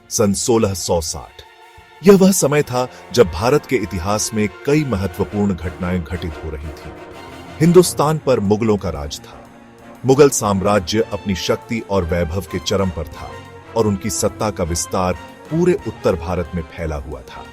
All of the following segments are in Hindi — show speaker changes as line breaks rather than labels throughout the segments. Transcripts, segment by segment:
सन 1660। यह वह समय था जब भारत के इतिहास में कई महत्वपूर्ण घटनाएं घटित हो रही थी। हिंदुस्तान पर मुगलों का राज था। मुगल साम्राज्य अपनी शक्ति और वैभव के चरम पर था और उनकी सत्ता का विस्तार पूरे उत्तर भारत में फैला हुआ था।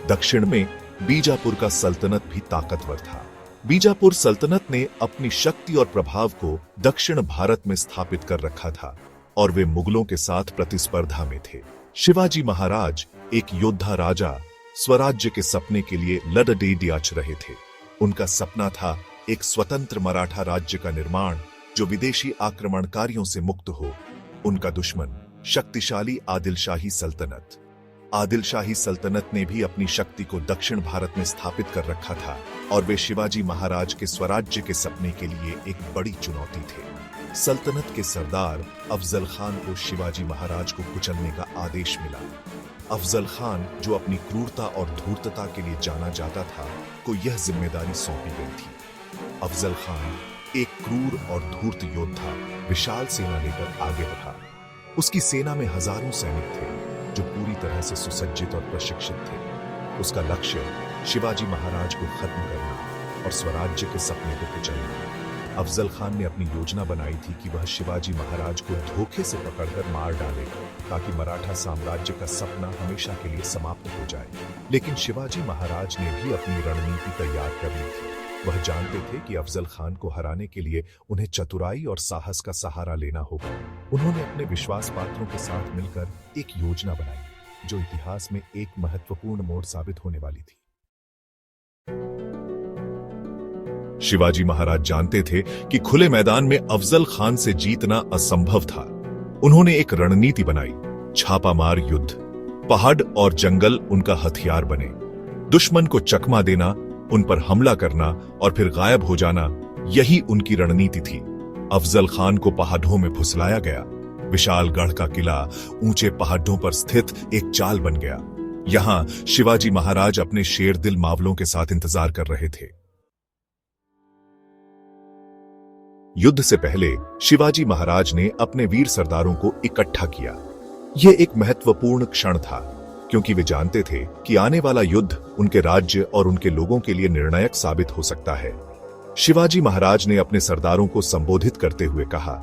दक्षिण में बीजापुर का सल्तनत भी ताकतवर था। बीजापुर सल्तनत ने अपनी शक्ति और प्रभाव को दक्षिण भारत में स्थापित कर रखा था और वे मुगलों के साथ प्रतिस्पर्धा में थे। शिवाजी महाराज एक योद्धा राजा स्वराज्य के सपने के लिए लड़डीयाच रहे थे। उनका सपना था एक स्वतंत्र मराठा राज्य का निर्माण जो विदेशी आक्रमणकारियों से मुक्त हो। उनका दुश्मन शक्तिशाली आदिलशाही सल्तनत। आदिलशाही सल्तनत ने भी अपनी शक्ति को दक्षिण भारत में स्थापित कर रखा था और वे शिवाजी महाराज के स्वराज्य के सपने के लिए एक बड़ी चुनौती थे। सल्तनत के सरदार अफजल खान को शिवाजी महाराज को कुचलने का आदेश मिला। अफजल खान, जो अपनी क्रूरता और धूर्तता के लिए जाना जाता था, को यह जिम्मेदारी सौंपी गई थी। अफजल खान एक क्रूर और धूर्त योद्धा विशाल सेना लेकर आगे बढ़ा। उसकी सेना में हजारों सैनिक थे जो पूरी तरह से सुसज्जित और प्रशिक्षित थे। उसका लक्ष्य शिवाजी महाराज को खत्म करना और स्वराज्य के सपने को कुचलना। अफजल खान ने अपनी योजना बनाई थी कि वह शिवाजी महाराज को धोखे से पकड़कर मार डालेगा ताकि मराठा साम्राज्य का सपना हमेशा के लिए समाप्त हो जाए। लेकिन शिवाजी महाराज ने भी अपनी रणनीति तैयार कर ली थी। वह जानते थे कि अफजल खान को हराने के लिए उन्हें चतुराई और साहस का सहारा लेना होगा। उन्होंने अपने विश्वास पात्रों के साथ मिलकर एक योजना बनाई जो इतिहास में एक महत्वपूर्ण मोड़ साबित होने वाली थी। शिवाजी महाराज जानते थे कि खुले मैदान में अफजल खान से जीतना असंभव था। उन्होंने एक रणनीति बनाई, छापामार युद्ध। पहाड़ और जंगल उनका हथियार बने। दुश्मन को चकमा देना, उन पर हमला करना और फिर गायब हो जाना, यही उनकी रणनीति थी। अफजल खान को पहाड़ों में फुसलाया गया। विशाल गढ़ का किला ऊंचे पहाड़ों पर स्थित एक चाल बन गया। यहां शिवाजी महाराज अपने शेरदिल मावलों के साथ इंतजार कर रहे थे। युद्ध से पहले शिवाजी महाराज ने अपने वीर सरदारों को इकट्ठा किया। यह एक महत्वपूर्ण क्षण था क्योंकि वे जानते थे कि आने वाला युद्ध उनके राज्य और उनके लोगों के लिए निर्णायक साबित हो सकता है। शिवाजी महाराज ने अपने सरदारों को संबोधित करते हुए कहा,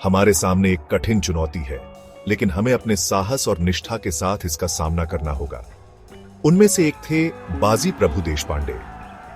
हमारे सामने एक कठिन चुनौती है, लेकिन हमें अपने साहस और निष्ठा के साथ इसका सामना करना होगा। उनमें से एक थे बाजी प्रभु देशपांडे,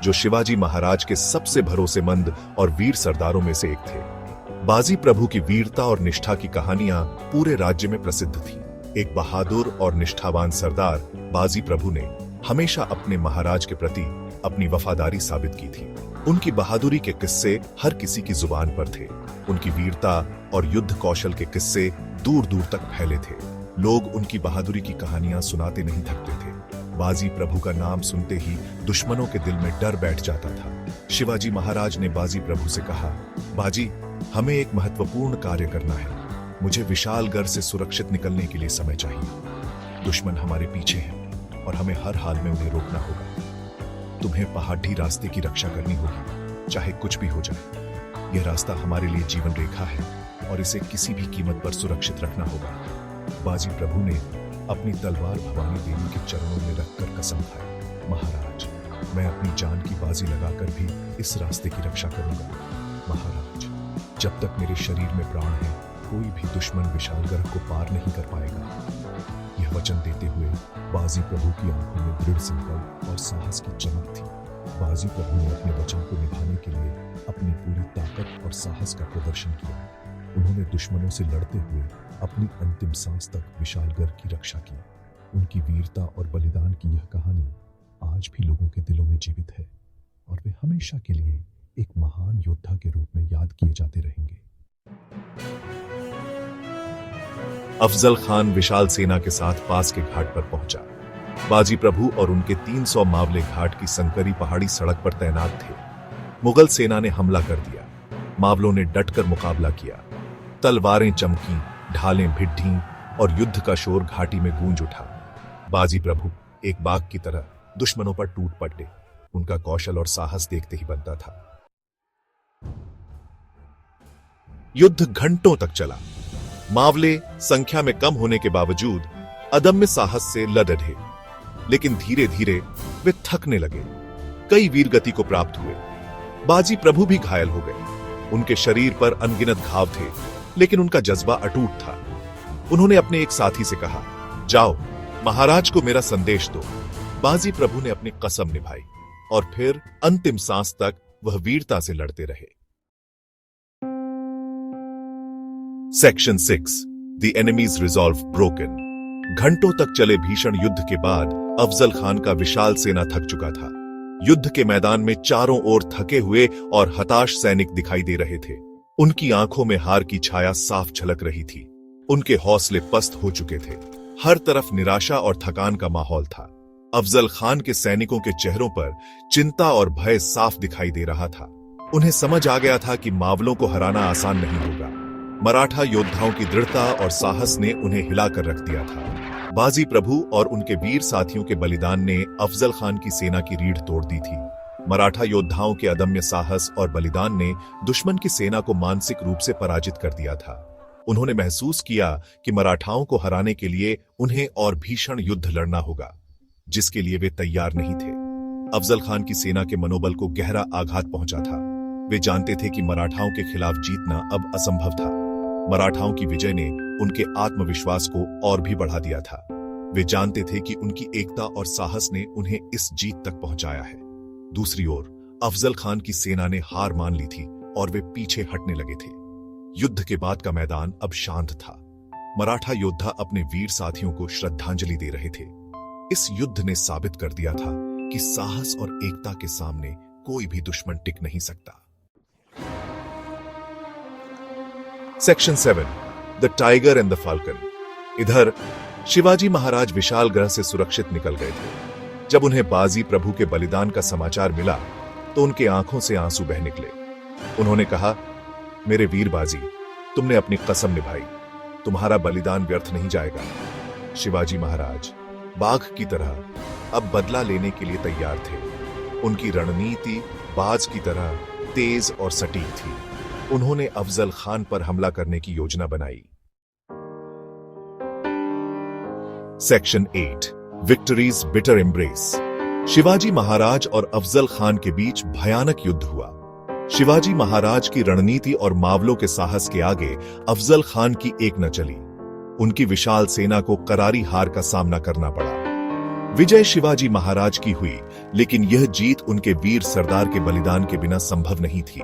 जो शिवाजी महाराज के सबसे भरोसेमंद और वीर सरदारों में से एक थे। बाजी प्रभु की वीरता और निष्ठा की कहानियां पूरे राज्य में प्रसिद्ध थी। एक बहादुर और निष्ठावान सरदार बाजी प्रभु ने हमेशा अपने महाराज के प्रति अपनी वफादारी साबित की थी। उनकी बहादुरी के किस्से हर किसी की जुबान पर थे। उनकी वीरता और युद्ध कौशल के किस्से दूर दूर तक फैले थे। लोग उनकी बहादुरी की कहानियां सुनाते नहीं थकते थे। बाजी प्रभु का नाम सुनते ही दुश्मनों के दिल में डर बैठ जाता था। शिवाजी महाराज ने बाजी प्रभु से कहा, बाजी, हमें एक महत्वपूर्ण कार्य करना है। मुझे विशालगढ़ से सुरक्षित निकलने के लिए समय चाहिए। दुश्मन हमारे पीछे हैं और हमें हर हाल में उन्हें रोकना होगा। तुम्हें पहाड़ी रास्ते की रक्षा करनी होगी, चाहे कुछ भी हो जाए। यह रास्ता हमारे लिए जीवन रेखा है और इसे किसी भी कीमत पर सुरक्षित रखना होगा। बाजी प्रभु ने अपनी तलवार भवानी देवी के चरणों में रखकर कसम खाई, महाराज, मैं अपनी जान की बाजी लगाकर भी इस रास्ते की रक्षा करूंगा। महाराज, जब तक मेरे शरीर में प्राण है, कोई भी दुश्मन विशालगढ़ को पार नहीं कर पाएगा। यह वचन देते हुए बाजी प्रभु की आंखों में दृढ़ संकल्प और साहस की चमक थी। बाजी प्रभु ने अपने वचन को निभाने के लिए अपनी पूरी ताकत और साहस का प्रदर्शन किया। उन्होंने दुश्मनों से लड़ते हुए अपनी अंतिम सांस तक विशालगढ़ की रक्षा की। उनकी वीरता और बलिदान की यह कहानी आज भी लोगों के दिलों में जीवित है और वे हमेशा के लिए एक महान योद्धा के रूप में याद किए जाते रहेंगे। अफजल खान विशाल सेना के साथ पास के घाट पर पहुंचा। बाजी प्रभु और उनके 300 मावले घाट की संकरी पहाड़ी सड़क पर तैनात थे। मुगल सेना ने हमला कर दिया। मावलों ने डटकर मुकाबला किया। तलवारें चमकी, ढालें भिड्ढीं और युद्ध का शोर घाटी में गूंज उठा। बाजी प्रभु एक बाघ की तरह दुश्मनों पर टूट पड़े। उनका कौशल और साहस देखते ही बनता था। युद्ध घंटों तक चला। मावले संख्या में कम होने के बावजूद अदम्य साहस से लड़े, लेकिन धीरे धीरे वे थकने लगे। कई वीर गति को प्राप्त हुए। बाजी प्रभु भी घायल हो गए। उनके शरीर पर अनगिनत घाव थे, लेकिन उनका जज्बा अटूट था। उन्होंने अपने एक साथी से कहा, जाओ महाराज को मेरा संदेश दो। बाजी प्रभु ने अपनी कसम निभाई और फिर अंतिम सांस तक वह वीरता से लड़ते रहे। Section 6 the enemies resolve broken. घंटों तक चले भीषण युद्ध के बाद अफजल खान का विशाल सेना थक चुका था। युद्ध के मैदान में चारों ओर थके हुए और हताश सैनिक दिखाई दे रहे थे। उनकी आंखों में हार की छाया साफ झलक रही थी। उनके हौसले पस्त हो चुके थे। हर तरफ निराशा और थकान का माहौल था। अफजल खान के सैनिकों के चेहरों पर चिंता और भय साफ दिखाई दे रहा था। उन्हें समझ आ गया था कि मावलों को हराना आसान नहीं होगा। मराठा योद्धाओं की दृढ़ता और साहस ने उन्हें हिलाकर रख दिया था। बाजी प्रभु और उनके वीर साथियों के बलिदान ने अफजल खान की सेना की रीढ़ तोड़ दी थी। मराठा योद्धाओं के अदम्य साहस और बलिदान ने दुश्मन की सेना को मानसिक रूप से पराजित कर दिया था। उन्होंने महसूस किया कि मराठाओं को हराने के लिए उन्हें और भीषण युद्ध लड़ना होगा, जिसके लिए वे तैयार नहीं थे। अफजल खान की सेना के मनोबल को गहरा आघात पहुंचा था। वे जानते थे कि मराठाओं के खिलाफ जीतना अब असंभव था। मराठाओं की विजय ने उनके आत्मविश्वास को और भी बढ़ा दिया था। वे जानते थे कि उनकी एकता और साहस ने उन्हें इस जीत तक पहुंचाया है। दूसरी ओर अफजल खान की सेना ने हार मान ली थी और वे पीछे हटने लगे थे। युद्ध के बाद का मैदान अब शांत था। मराठा योद्धा अपने वीर साथियों को श्रद्धांजलि दे रहे थे। इस युद्ध ने साबित कर दिया था कि साहस और एकता के सामने कोई भी दुश्मन टिक नहीं सकता। Section 7 the tiger and the falcon. इधर शिवाजी महाराज विशाल गृह से सुरक्षित निकल गए थे। जब उन्हें बाजी प्रभु के बलिदान का समाचार मिला तो उनके आंखों से आंसू बह निकले। उन्होंने कहा, मेरे वीर बाजी, तुमने अपनी कसम निभाई। तुम्हारा बलिदान व्यर्थ नहीं जाएगा। शिवाजी महाराज बाघ की तरह अब बदला लेने के लिए तैयार थे। उनकी रणनीति बाज की तरह तेज और सटीक थी। उन्होंने अफजल खान पर हमला करने की योजना बनाई। Section 8 victories bitter embrace. Shivaji Maharaj और अफजल खान के बीच भयानक युद्ध हुआ। शिवाजी महाराज की रणनीति और मावलों के साहस के आगे अफजल खान की एक न चली। उनकी विशाल सेना को करारी हार का सामना करना पड़ा। विजय शिवाजी महाराज की हुई, लेकिन यह जीत उनके वीर सरदार के बलिदान के बिना संभव नहीं थी।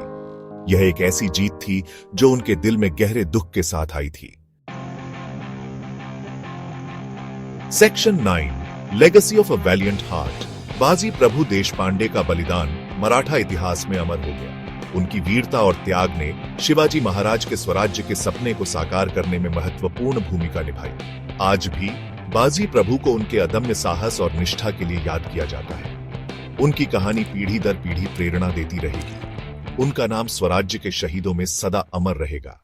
यह एक ऐसी जीत थी जो उनके दिल में गहरे दुख के साथ आई थी। Section 9 legacy of a valiant heart. बाजी प्रभु देशपांडे का बलिदान मराठा इतिहास में अमर हो गया। उनकी वीरता और त्याग ने शिवाजी महाराज के स्वराज्य के सपने को साकार करने में महत्वपूर्ण भूमिका निभाई। आज भी बाजी प्रभु को उनके अदम्य साहस और निष्ठा के लिए याद किया जाता है। उनकी कहानी पीढ़ी दर पीढ़ी प्रेरणा देती रहेगी। उनका नाम स्वराज्य के शहीदों में सदा अमर रहेगा।